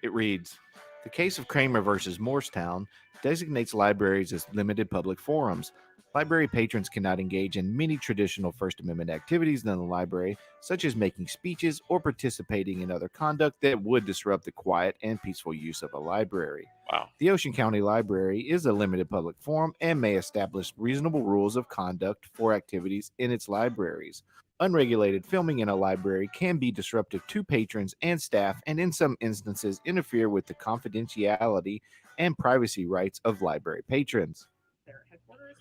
It reads, the case of Kramer versus Morristown designates libraries as limited public forums. Library patrons cannot engage in many traditional First Amendment activities in the library, such as making speeches or participating in other conduct that would disrupt the quiet and peaceful use of a library. Wow. The Ocean County Library is a limited public forum and may establish reasonable rules of conduct for activities in its libraries. Unregulated filming in a library can be disruptive to patrons and staff, and in some instances interfere with the confidentiality and privacy rights of library patrons. Their headquarters.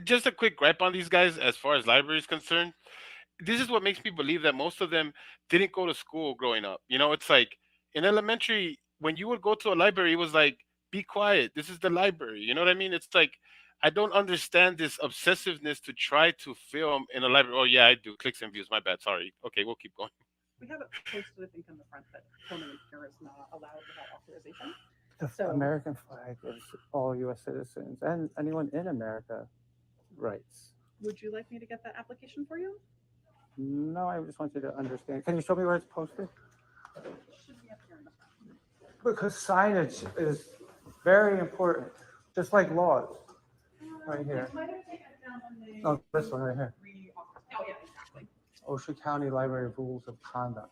Just a quick gripe on these guys as far as library is concerned. This is what makes me believe that most of them didn't go to school growing up. You know, it's like in elementary, when you would go to a library, it was like, be quiet. This is the library. You know what I mean? It's like, I don't understand this obsessiveness to try to film in a library. Oh, yeah, I do. Clicks and views. My bad. Sorry. Okay, we'll keep going. We have it posted, I think, on the front that filming in here is not allowed without authorization. The So- American flag gives all U.S. citizens and anyone in America rights. Would you like me to get that application for you? No, I just want you to understand. Can you show me where it's posted? It should be up here in the front. Because signage is very important, just like laws. Right here. It might have taken it down when they Oh, this one right here. Oh, yeah, exactly. Ocean County Library Rules of Conduct.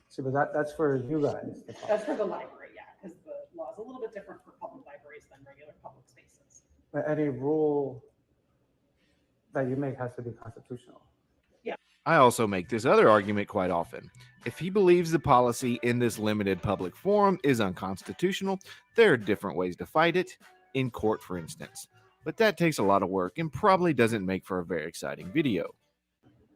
See, but that's for you guys. to follow. That's for the library, yeah, because the law is a little bit different for public libraries than regular public spaces. But any rule that you make has to be constitutional. I also make this other argument quite often. If he believes the policy in this limited public forum is unconstitutional, there are different ways to fight it, in court, for instance. But that takes a lot of work and probably doesn't make for a very exciting video.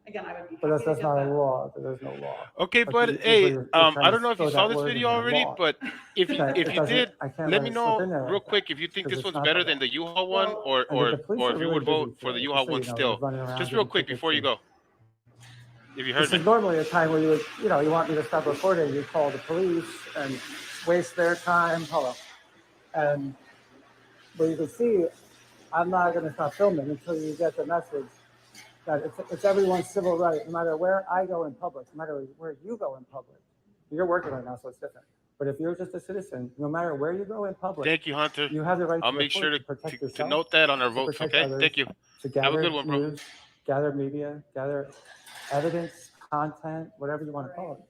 Again, I would be But happy that's to not get a that. law. There's no law. Okay, Like but you- hey, you're I trying don't to know if you throw saw that this word video into already, law. but if you That- if it you doesn't- did, I can't let let me it know slip in there real like that, quick if you think because this it's one's not better that than the Uhaul one, Well, or And the or police or are if you really would busy vote for the today, Uhaul just so one you know, still. they're running around Just real giving quick tickets before you and- go. If you heard This me. is normally a time where you want me to stop recording, you call the police and waste their time. Hold on. And but you can see, I'm not going to stop filming until you get the message that it's everyone's civil right, no matter where I go in public, no matter where you go in public. You're working right now, so it's different. But if you're just a citizen, no matter where you go in public, Thank you, Hunter. you have the right I'll to make sure to protect to yourself, note that on our to votes. protect Okay. others, Thank you. to Have a gather good one, bro. news, gather media, gather evidence, content, whatever you want to call it.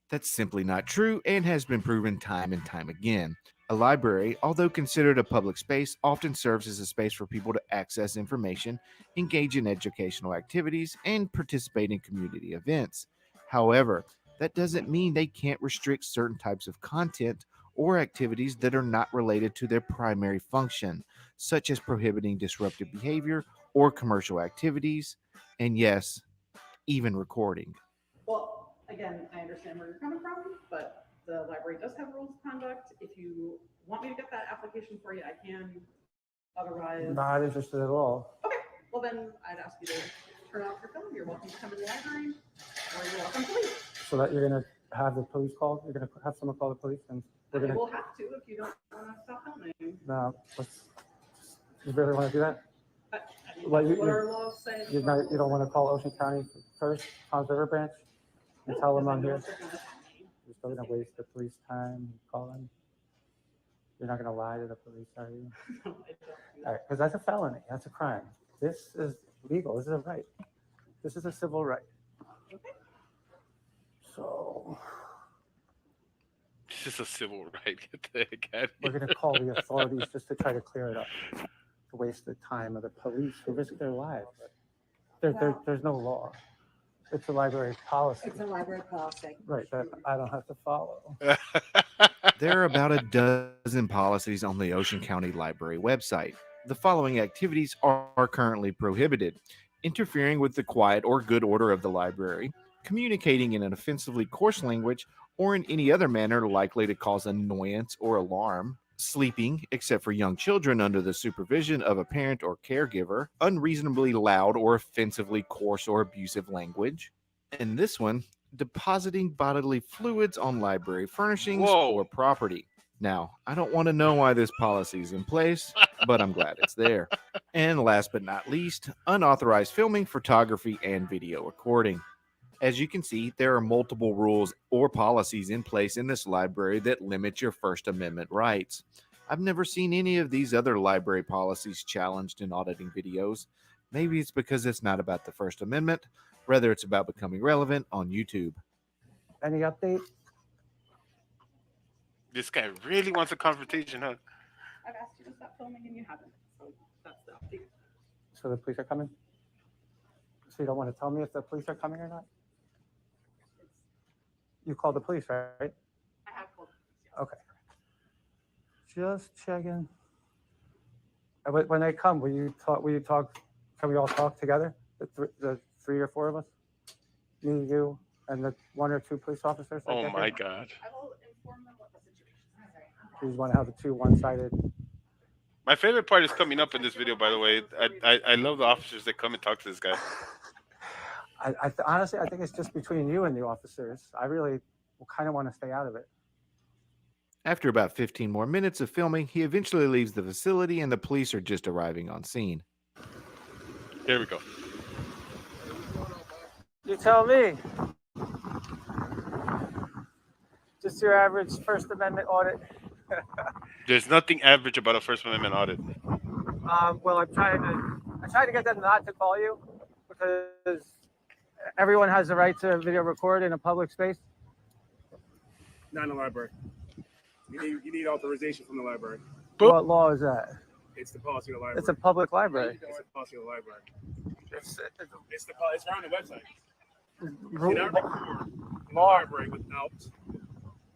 That's simply not true and has been proven time and time again. A library, although considered a public space, often serves as a space for people to access information, engage in educational activities, and participate in community events. However, that doesn't mean they can't restrict certain types of content or activities that are not related to their primary function, such as prohibiting disruptive behavior or commercial activities, and yes, even recording. Well, again, I understand where you're coming from, but the library does have rules of conduct. If you want me to get that application for you, I can. Otherwise, Not interested at all. okay. Well, then I'd ask you to turn off your film. You're welcome to come in the library, or you're welcome to leave. So that you're gonna have the police called. You're gonna have someone call the police, and we're I gonna. will have to if you don't want to stop filming. No, let's. You really want to do that? I mean, Well, that's what our laws say. You don't want to call Ocean County first, Tom's River Branch, and tell them I'm here. You're still gonna waste the police time calling. You're not gonna lie to the police, are you? All right, because that's a felony. That's a crime. This is legal. This is a right. This is a civil right. So This is a civil right. Get the heck out of we're here. gonna call the authorities just to try to clear it up. To waste the time of the police who risk their lives. There's no law. It's a library policy. It's a library policy. Right, that I don't have to follow. There are about a dozen policies on the Ocean County Library website. The following activities are currently prohibited: interfering with the quiet or good order of the library, communicating in an offensively coarse language or in any other manner likely to cause annoyance or alarm, sleeping, except for young children under the supervision of a parent or caregiver, unreasonably loud or offensively coarse or abusive language, and this one, depositing bodily fluids on library furnishings or property. Now, I don't want to know why this policy is in place, but I'm glad it's there. And last but not least, unauthorized filming, photography, and video recording. As you can see, there are multiple rules or policies in place in this library that limit your First Amendment rights. I've never seen any of these other library policies challenged in auditing videos. Maybe it's because it's not about the First Amendment, rather it's about becoming relevant on YouTube. Any update? This guy really wants a confrontation, huh? I've asked you to stop filming and you haven't. So that's the update. So the police are coming? So you don't want to tell me if the police are coming or not? You called the police, right? I have called. Okay. Just checking. When they come, will you talk? Can we all talk together? The three or four of us? Me, you, and the one or two police officers? Oh my God. I will inform them what the situation is. You just want to have the two one-sided. My favorite part is coming up in this video, by the way. I love the officers that come and talk to this guy. Honestly, I think it's just between you and the officers. I really kind of want to stay out of it. After about 15 more minutes of filming, he eventually leaves the facility and the police are just arriving on scene. Here we go. You tell me. Just your average First Amendment audit. There's nothing average about a First Amendment audit. Well, I tried to get them not to call you because everyone has the right to video record in a public space. Not in the library. You need authorization from the library. What law is that? It's the policy of the library. It's a public library. It's the policy of the library. It's right on the website. You cannot record in the library without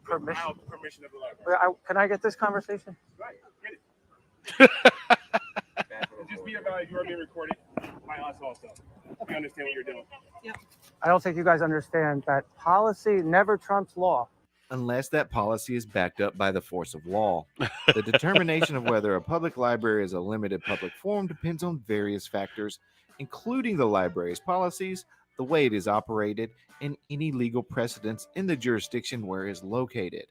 permission of the library. Can I get this conversation? Right, get it. Just be advised, you are being recorded by us also. We understand what you're doing. Yep. I don't think you guys understand that policy never trumps law. Unless that policy is backed up by the force of law. The determination of whether a public library is a limited public forum depends on various factors, including the library's policies, the way it is operated, and any legal precedents in the jurisdiction where it is located.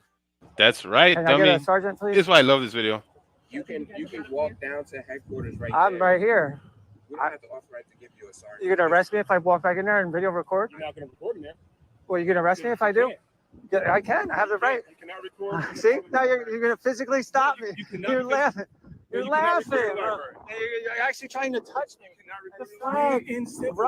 That's right, Can I get a sergeant, please? This is why I love this video. You can walk down to headquarters right I'm there. right here. We don't have to authorize to give you a sergeant. You're gonna arrest me if I walk back in there and video record? You're not going to record in there. Well, you're gonna arrest me if I do? Yeah, I can. I have the right. You cannot record. See? Now you're gonna physically stop me. You're laughing. You're you cannot laughing. record in the Bro. library. You're actually trying to touch me. You cannot record The flag. in simple.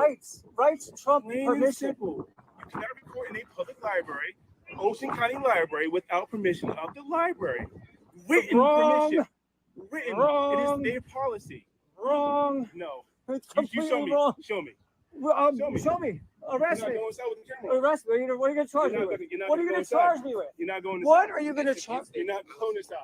Rights trump Plain and permission. simple. You cannot record in a public library, Ocean County Library, without permission of the library. Written Wrong. permission. Written. Wrong. It is their policy. Wrong. No. It's You completely show me. wrong. Show me. Show me. Arrest You're me. not going inside with the camera. Arrest me. What are you gonna charge me with? You're not What are you gonna gonna go charge inside. me with? You're not going What inside. are you gonna charge? You're not going inside.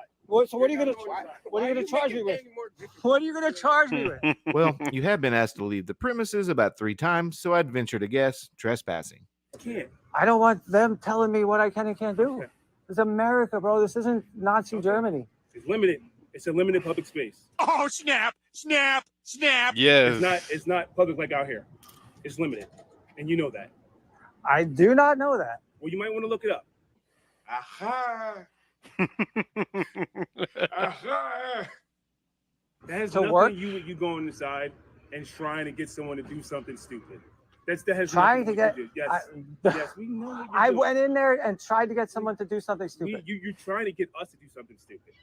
So what are you gonna? Why- What are you gonna charge me with? with? What are you gonna charge me with? Well, you have been asked to leave the premises about 3 times, so I'd venture to guess trespassing. Can't. I don't want them telling me what I can and can't do. It's America, bro. This isn't Nazi Germany. It's limited. It's a limited public space. Oh, snap, snap, snap. Yes. It's not public like out here. It's limited. And you know that. I do not know that. Well, you might want to look it up. Aha. Aha. That has To nothing work? you going inside and trying to get someone to do something stupid. That has Trying nothing to get. do. Yes. I, Yes, we know what you're I doing. went in there and tried to get someone to do something stupid. You're trying to get us to do something stupid.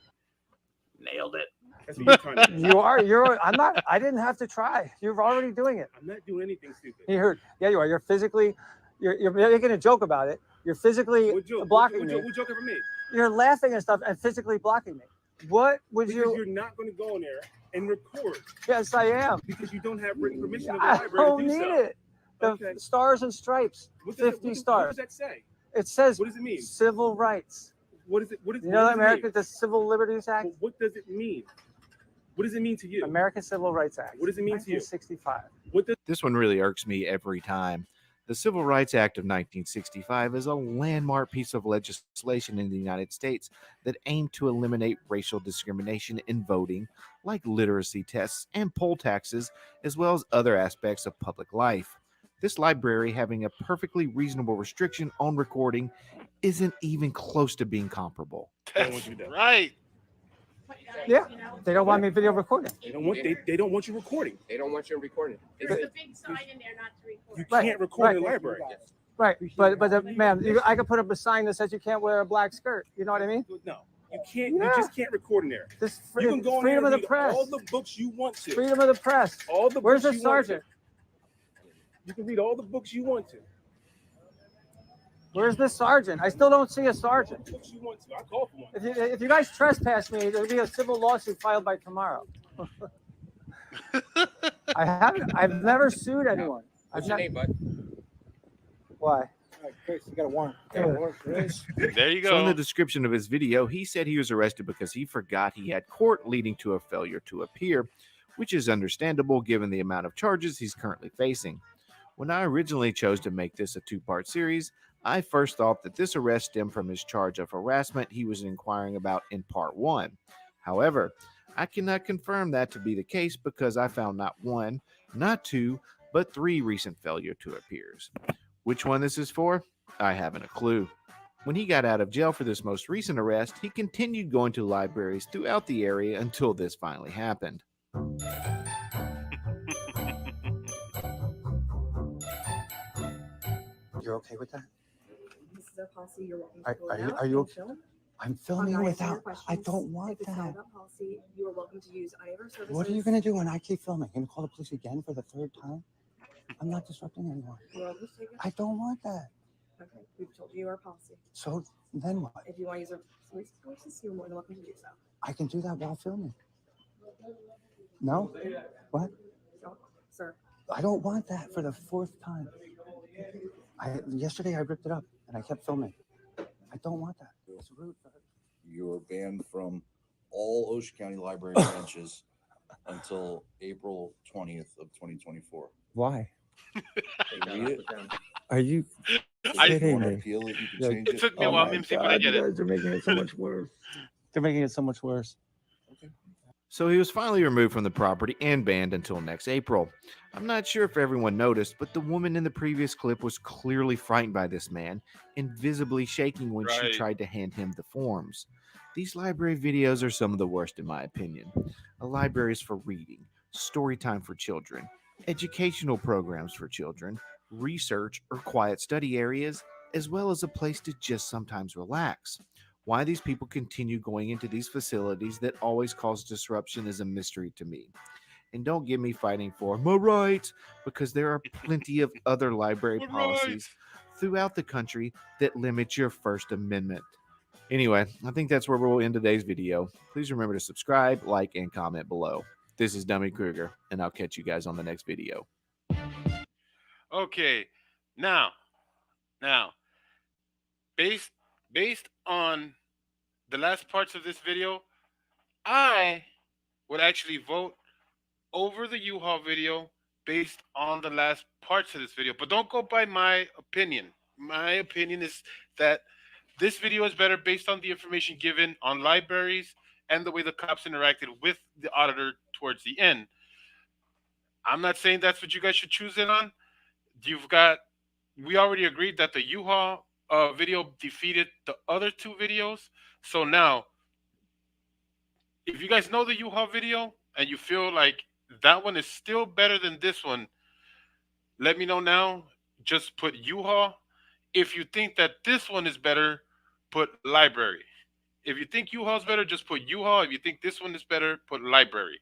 Nailed it. That's what you're trying to do. You're. I'm not. I didn't have to try. You're already doing it. I'm not doing anything stupid. Yeah, you are. You're physically. You're making a joke about it. You're physically What joke? blocking me. What joke ever me? You're laughing and stuff and physically blocking me. What would Because you? you're not going to go in there and record Yes, I am. because you don't have written permission of the I library don't to do need so. it. The stars and stripes. 50 stars. What does that say? It says. What does it mean? Civil rights. What is it? What is? You know what America, the Civil Liberties Act. Well, what does it mean? What does it mean to you? American Civil Rights Act. What does it mean to you? 1965. This one really irks me every time. The Civil Rights Act of 1965 is a landmark piece of legislation in the United States that aimed to eliminate racial discrimination in voting, like literacy tests and poll taxes, as well as other aspects of public life. This library having a perfectly reasonable restriction on recording isn't even close to being comparable. That's right. Yeah, they don't want me video recording. They don't want they don't want you recording. They don't want you recording. There's a big sign in there not to record. You can't record in the library. Right, but ma'am, I could put up a sign that says you can't wear a black skirt. You know what I mean? No, you can't. You just can't record in there. This You can go in there freedom and of the read press. all the books you want to. Freedom of the press. All the Where's books the you want to. sergeant? You can read all the books you want to. Where's the sergeant? I still don't see a sergeant. Books you want to. I call for one. If you guys trespass me, there'll be a civil lawsuit filed by tomorrow. I've never sued anyone. What's your name, bud? Why? Chris, you got a warrant. There you So in go. the description of his video, he said he was arrested because he forgot he had court, leading to a failure to appear, which is understandable given the amount of charges he's currently facing. When I originally chose to make this a two-part series, I first thought that this arrest stemmed from his charge of harassment he was inquiring about in part 1. However, I cannot confirm that to be the case because I found not 1, not 2, but 3 recent failure to appears. Which one this is for? I haven't a clue. When he got out of jail for this most recent arrest, he continued going to libraries throughout the area until this finally happened. You're okay with that? This is our policy. You're welcome Are- to pull are it you- out are you and okay? film. I'm filming I'm not answering your without. I questions. don't want If it's not that. about policy, you are welcome to use any of our services. What are you going to do when I keep filming? Going to call the police again for the 3rd time? I'm not disrupting anyone. You're welcome to take it. I don't want that. Okay, we've told you our policy. So then what? If you want to use our police resources, you're more than welcome to do so. I can do that while filming. No? What? So, sir, I don't want that for the 4th time. Yesterday I ripped it up and I kept filming. I don't want that. It's rude. You are banned from all Ocean County Library branches until April 20th of 2024. Why? Read it. Are you I- kidding Want to me? appeal it? You can Yeah. change It it. took me a while, Mimsy, but I get You it. guys are making it so much worse. They're making it so much worse. So he was finally removed from the property and banned until next April. I'm not sure if everyone noticed, but the woman in the previous clip was clearly frightened by this man and visibly shaking when she Right. tried to hand him the forms. These library videos are some of the worst in my opinion. A library is for reading, story time for children, educational programs for children, research or quiet study areas, as well as a place to just sometimes relax. Why these people continue going into these facilities that always cause disruption is a mystery to me. And don't get me fighting for my rights, because there are plenty of other library My policies throughout the country that limit your First Amendment. Anyway, I think that's where we'll end today's video. Please remember to subscribe, like, and comment below. This is Dummy Krueger, and I'll catch you guys on the next video. Okay, now, based on the last parts of this video, I would actually vote over the Uhaul video based on the last parts of this video. But don't go by my opinion. My opinion is that this video is better based on the information given on libraries and the way the cops interacted with the auditor towards the end. I'm not saying that's what you guys should choose in on. We already agreed that the Uhaul video defeated the other 2 videos. So now, if you guys know the Uhaul video and you feel like that one is still better than this one, let me know now. Just put Uhaul. If you think that this one is better, put library. If you think Uhaul's better, just put Uhaul. If you think this one is better, put library.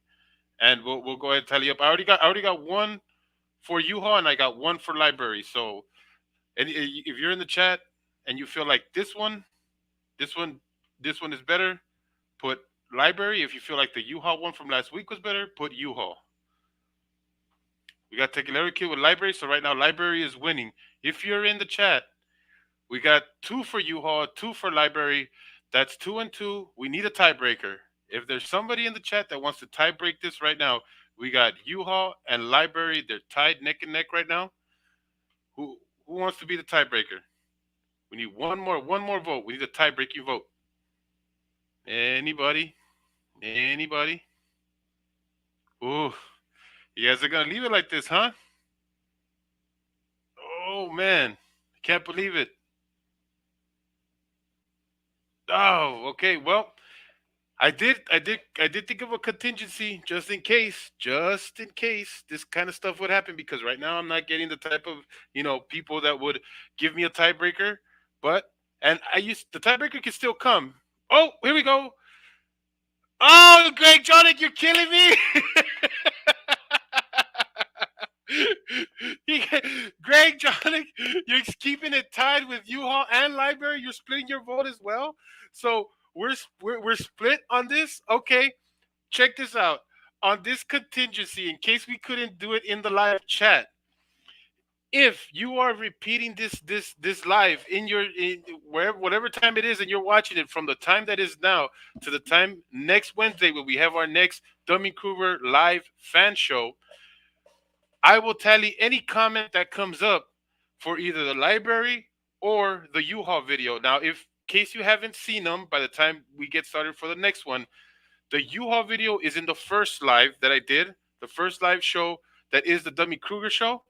And we'll go ahead and tally up. I already got one for Uhaul and I got one for library. So, and if you're in the chat and you feel like this one is better, put library. If you feel like the Uhaul one from last week was better, put Uhaul. We got Tequilero Kid with library. So right now, library is winning. If you're in the chat, we got 2 for U-Haul, 2 for library. That's 2 and 2. We need a tiebreaker. If there's somebody in the chat that wants to tie break this right now, we got U-Haul and library. They're tied neck and neck right now. Who wants to be the tiebreaker? We need one more vote. We need a tie-breaking vote. Anybody? Anybody? Ooh, you guys are gonna leave it like this, huh? Oh man, I can't believe it. Oh, okay. Well, I did think of a contingency just in case this kind of stuff would happen, because right now I'm not getting the type of, people that would give me a tiebreaker. But the tiebreaker can still come. Oh, here we go. Oh, Greg Jonick, you're killing me. Greg Jonick, you're keeping it tied with U-Haul and library. You're splitting your vote as well. So we're split on this. Okay, check this out. On this contingency, in case we couldn't do it in the live chat, if you are repeating this live in wherever, whatever time it is, and you're watching it from the time that is now to the time next Wednesday when we have our next Dummy Krueger live fan show, I will tally any comment that comes up for either the library or the U-Haul video. Now, in case you haven't seen them by the time we get started for the next one, the U-Haul video is in the first live that I did, the first live show that is the Dummy Krueger show.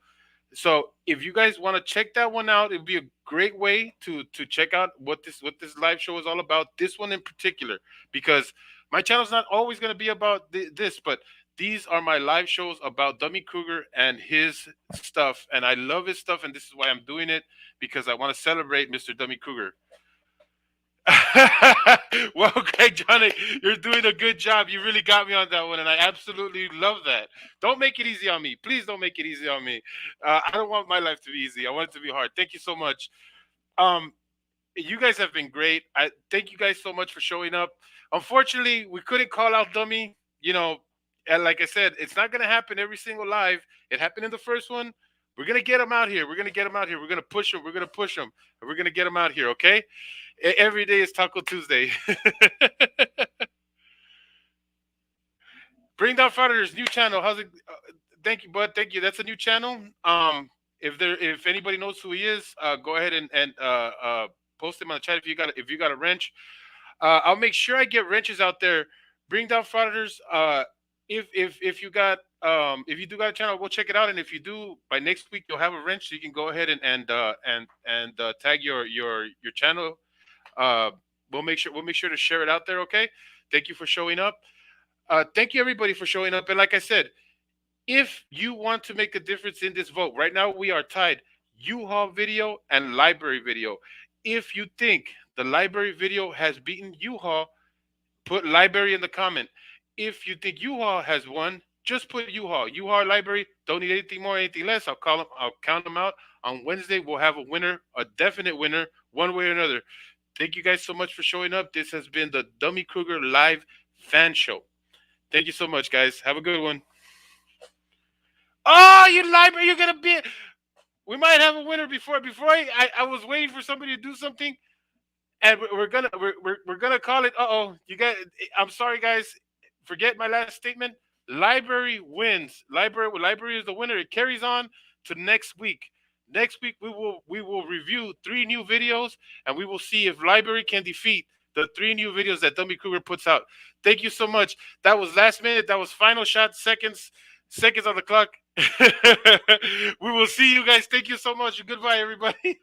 So if you guys want to check that one out, it'd be a great way to check out what this live show is all about. This one in particular, because my channel's not always going to be about this, but these are my live shows about Dummy Krueger and his stuff, and I love his stuff, and this is why I'm doing it, because I want to celebrate Mr. Dummy Krueger. Well, Greg Johnny, you're doing a good job. You really got me on that one, and I absolutely love that. Don't make it easy on me. Please don't make it easy on me. I don't want my life to be easy. I want it to be hard. Thank you so much. You guys have been great. I thank you guys so much for showing up. Unfortunately, we couldn't call out Dummy. And like I said, it's not going to happen every single live. It happened in the first one. We're going to get him out here. We're going to get him out here. We're going to push him. We're going to push him. And we're going to get him out here, okay? Every day is Taco Tuesday. Bring Down Frauditors, new channel. How's it? Thank you, bud. Thank you. That's a new channel. If anybody knows who he is, go ahead and post him on the chat if you got a wrench. I'll make sure I get wrenches out there. Bring Down Frauditors. If you do got a channel, we'll check it out. And if you do, by next week you'll have a wrench, so you can go ahead and tag your channel. We'll make sure to share it out there. Okay. Thank you for showing up. Thank you everybody for showing up. And like I said, if you want to make a difference in this vote, right now we are tied U-Haul video and library video. If you think the library video has beaten U-Haul, put library in the comment. If you think U-Haul has won, just put U-Haul. U-Haul library, don't need anything more, anything less. I'll count them out. On Wednesday, we'll have a winner, a definite winner, one way or another. Thank you guys so much for showing up. This has been the Dummy Krueger live fan show. Thank you so much, guys. Have a good one. Oh, you library, you're gonna be. We might have a winner before I was waiting for somebody to do something, and we're gonna call it. You guys. I'm sorry, guys. Forget my last statement. Library wins. Library is the winner. It carries on to next week. Next week we will review 3 new videos, and we will see if library can defeat the 3 new videos that Dummy Krueger puts out. Thank you so much. That was last minute. That was final shot. Seconds on the clock. We will see you guys. Thank you so much. Goodbye, everybody.